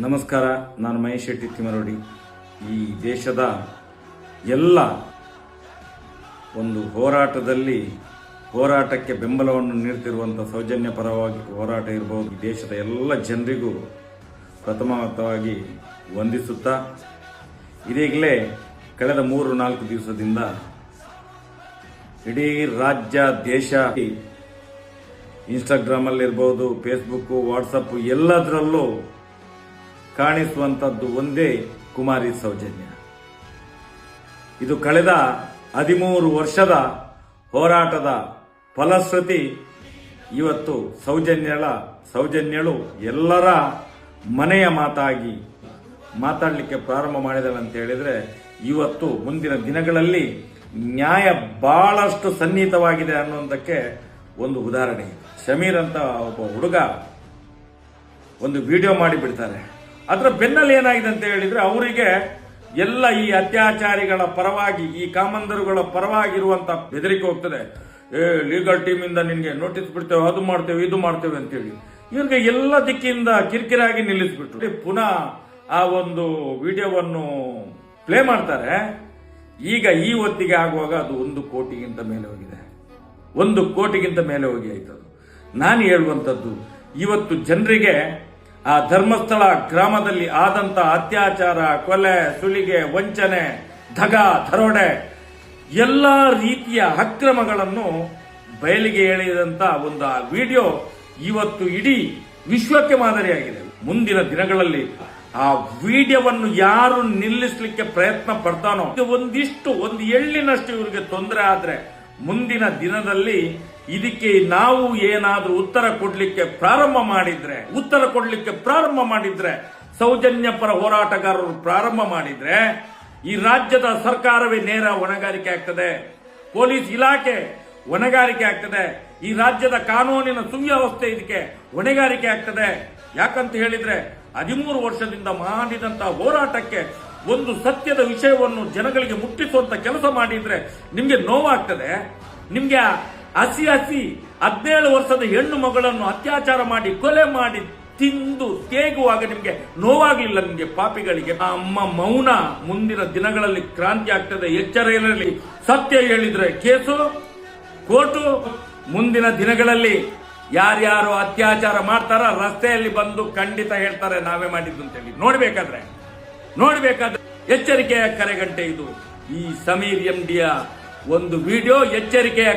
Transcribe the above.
ನಮಸ್ಕಾರ, ನಾನು ಮಹೇಶ್ ಶೆಟ್ಟಿ ತಿಮರೋಡಿ. ಈ ದೇಶದ ಎಲ್ಲ ಒಂದು ಹೋರಾಟಕ್ಕೆ ಬೆಂಬಲವನ್ನು ನೀಡುತ್ತಿರುವಂಥ ಸೌಜನ್ಯ ಪರವಾಗಿ ಹೋರಾಟ ಇರಬಹುದು. ಈ ದೇಶದ ಎಲ್ಲ ಜನರಿಗೂ ಪ್ರಥಮವಾಗಿ ವಂದಿಸುತ್ತಾ, ಇದೀಗಲೇ ಕಳೆದ 3-4 ದಿವಸದಿಂದ ಇಡೀ ರಾಜ್ಯ ದೇಶ ಇನ್ಸ್ಟಾಗ್ರಾಮಲ್ಲಿರ್ಬೋದು, ಫೇಸ್ಬುಕ್ಕು, ವಾಟ್ಸಪ್ ಎಲ್ಲದರಲ್ಲೂ ಕಾಣಿಸುವಂಥದ್ದು ಒಂದೇ ಕುಮಾರಿ ಸೌಜನ್ಯ. ಇದು ಕಳೆದ 13 ವರ್ಷದ ಹೋರಾಟದ ಫಲಶ್ರುತಿ. ಇವತ್ತು ಸೌಜನ್ಯಳು ಎಲ್ಲರ ಮನೆಯ ಮಾತಾಗಿ ಮಾತಾಡಲಿಕ್ಕೆ ಪ್ರಾರಂಭ ಮಾಡಿದಳು ಅಂತ ಹೇಳಿದ್ರೆ, ಇವತ್ತು ಮುಂದಿನ ದಿನಗಳಲ್ಲಿ ನ್ಯಾಯ ಬಹಳಷ್ಟು ಸನ್ನಿಹಿತವಾಗಿದೆ ಅನ್ನುವುದಕ್ಕೆ ಒಂದು ಉದಾಹರಣೆ. ಶಮೀರ್ ಅಂತ ಒಬ್ಬ ಹುಡುಗ ಒಂದು ವಿಡಿಯೋ ಮಾಡಿ ಬಿಡ್ತಾರೆ. ಅದರ ಬೆನ್ನಲ್ಲಿ ಏನಾಗಿದೆ ಅಂತ ಹೇಳಿದ್ರೆ, ಅವರಿಗೆ ಎಲ್ಲ ಈ ಅತ್ಯಾಚಾರಿಗಳ ಪರವಾಗಿ, ಈ ಕಾಮಂದರುಗಳ ಪರವಾಗಿರುವಂತ ಬೆದರಿಕೆ ಹೋಗ್ತದೆ. ಲೀಗಲ್ ಟೀಮ್ ಇಂದ ನಿನ್ಗೆ ನೋಟಿಸ್ ಬಿಡ್ತೇವೆ, ಅದು ಮಾಡ್ತೇವೆ, ಇದು ಮಾಡ್ತೇವೆ ಅಂತೇಳಿ ಇವ್ರಿಗೆ ಎಲ್ಲ ದಿಕ್ಕಿಂದ ಕಿರಿಕಿರಾಗಿ ನಿಲ್ಲಿಸ್ಬಿಟ್ರು. ಪುನಃ ಆ ಒಂದು ವಿಡಿಯೋವನ್ನು ಪ್ಲೇ ಮಾಡ್ತಾರೆ. ಈಗ ಈ ಹೊತ್ತಿಗೆ ಆಗುವಾಗ ಅದು 1 ಕೋಟಿಗಿಂತ ಮೇಲೆ ಹೋಗಿದೆ. 1 ಕೋಟಿಗಿಂತ ಮೇಲೆ ಹೋಗಿ ಆಯ್ತದು. ನಾನು ಹೇಳುವಂಥದ್ದು, ಇವತ್ತು ಜನರಿಗೆ ಆ ಧರ್ಮಸ್ಥಳ ಗ್ರಾಮದಲ್ಲಿ ಆದಂತ ಅತ್ಯಾಚಾರ, ಕೊಲೆ, ಸುಲಿಗೆ, ವಂಚನೆ, ದರೋಡೆ ಎಲ್ಲ ರೀತಿಯ ಅಕ್ರಮಗಳನ್ನು ಬಯಲಿಗೆ ಎಳೆದಂತ ಒಂದು ವಿಡಿಯೋ ಇವತ್ತು ಇಡೀ ವಿಶ್ವಕ್ಕೆ ಮಾದರಿಯಾಗಿದೆ. ಮುಂದಿನ ದಿನಗಳಲ್ಲಿ ಆ ವಿಡಿಯೋವನ್ನು ಯಾರು ನಿಲ್ಲಿಸಲಿಕ್ಕೆ ಪ್ರಯತ್ನ ಪಡ್ತಾನೋ, ಒಂದು ಎಳ್ಳಿನಷ್ಟು ಇವರಿಗೆ ತೊಂದರೆ ಆದ್ರೆ ಮುಂದಿನ ದಿನದಲ್ಲಿ ಇದಕ್ಕೆ ನಾವು ಏನಾದ್ರೂ ಉತ್ತರ ಕೊಡ್ಲಿಕ್ಕೆ ಪ್ರಾರಂಭ ಮಾಡಿದ್ರೆ ಸೌಜನ್ಯ ಪರ ಹೋರಾಟಗಾರರು ಪ್ರಾರಂಭ ಮಾಡಿದ್ರೆ ಈ ರಾಜ್ಯದ ಸರ್ಕಾರವೇ ನೇರ ಹೊಣೆಗಾರಿಕೆ ಆಗ್ತದೆ, ಪೊಲೀಸ್ ಇಲಾಖೆ ಹೊಣೆಗಾರಿಕೆ ಆಗ್ತದೆ, ಈ ರಾಜ್ಯದ ಕಾನೂನಿನ ಸುವ್ಯವಸ್ಥೆ ಇದಕ್ಕೆ ಹೊಣೆಗಾರಿಕೆ ಆಗ್ತದೆ. ಯಾಕಂತ ಹೇಳಿದ್ರೆ 13 ವರ್ಷದಿಂದ ಮಾಡಿದಂತ ಹೋರಾಟಕ್ಕೆ ಒಂದು ಸತ್ಯದ ವಿಷಯವನ್ನು ಜನಗಳಿಗೆ ಮುಟ್ಟಿಸುವಂತ ಕೆಲಸ ಮಾಡಿದ್ರೆ ನಿಮ್ಗೆ ನೋವಾಗ್ತದೆ. ನಿಮ್ಗೆ ಹಸಿ 17 ವರ್ಷದ ಹೆಣ್ಣು ಮಗಳನ್ನು ಅತ್ಯಾಚಾರ ಮಾಡಿ ಕೊಲೆ ಮಾಡಿ ತಿಂದು ತೇಗುವಾಗ ನಿಮ್ಗೆ ನೋವಾಗ್ಲಿಲ್ಲ? ನಿಮ್ಗೆ ಪಾಪಿಗಳಿಗೆ ಅಮ್ಮ ಮೌನ ಮುಂದಿನ ದಿನಗಳಲ್ಲಿ ಕ್ರಾಂತಿ ಆಗ್ತದೆ. ಎಚ್ಚರ ಇರಲಿ. ಸತ್ಯ ಹೇಳಿದ್ರೆ ಕೇಸು, ಕೋರ್ಟು. ಮುಂದಿನ ದಿನಗಳಲ್ಲಿ ಯಾರ್ಯಾರು ಅತ್ಯಾಚಾರ ಮಾಡ್ತಾರ ರಸ್ತೆಯಲ್ಲಿ ಬಂದು ಖಂಡಿತ ಹೇಳ್ತಾರೆ ನಾವೇ ಮಾಡಿದ್ದು ಅಂತೇಳಿ. ನೋಡ್ಬೇಕಾದ್ರೆ ಎಚ್ಚರಿಕೆಯ ಕರೆಗಂಟೆ ಇದು. ಈ ಸಮೀರ್ MDಯ ಒಂದು ವಿಡಿಯೋ ಎಚ್ಚರಿಕೆಯ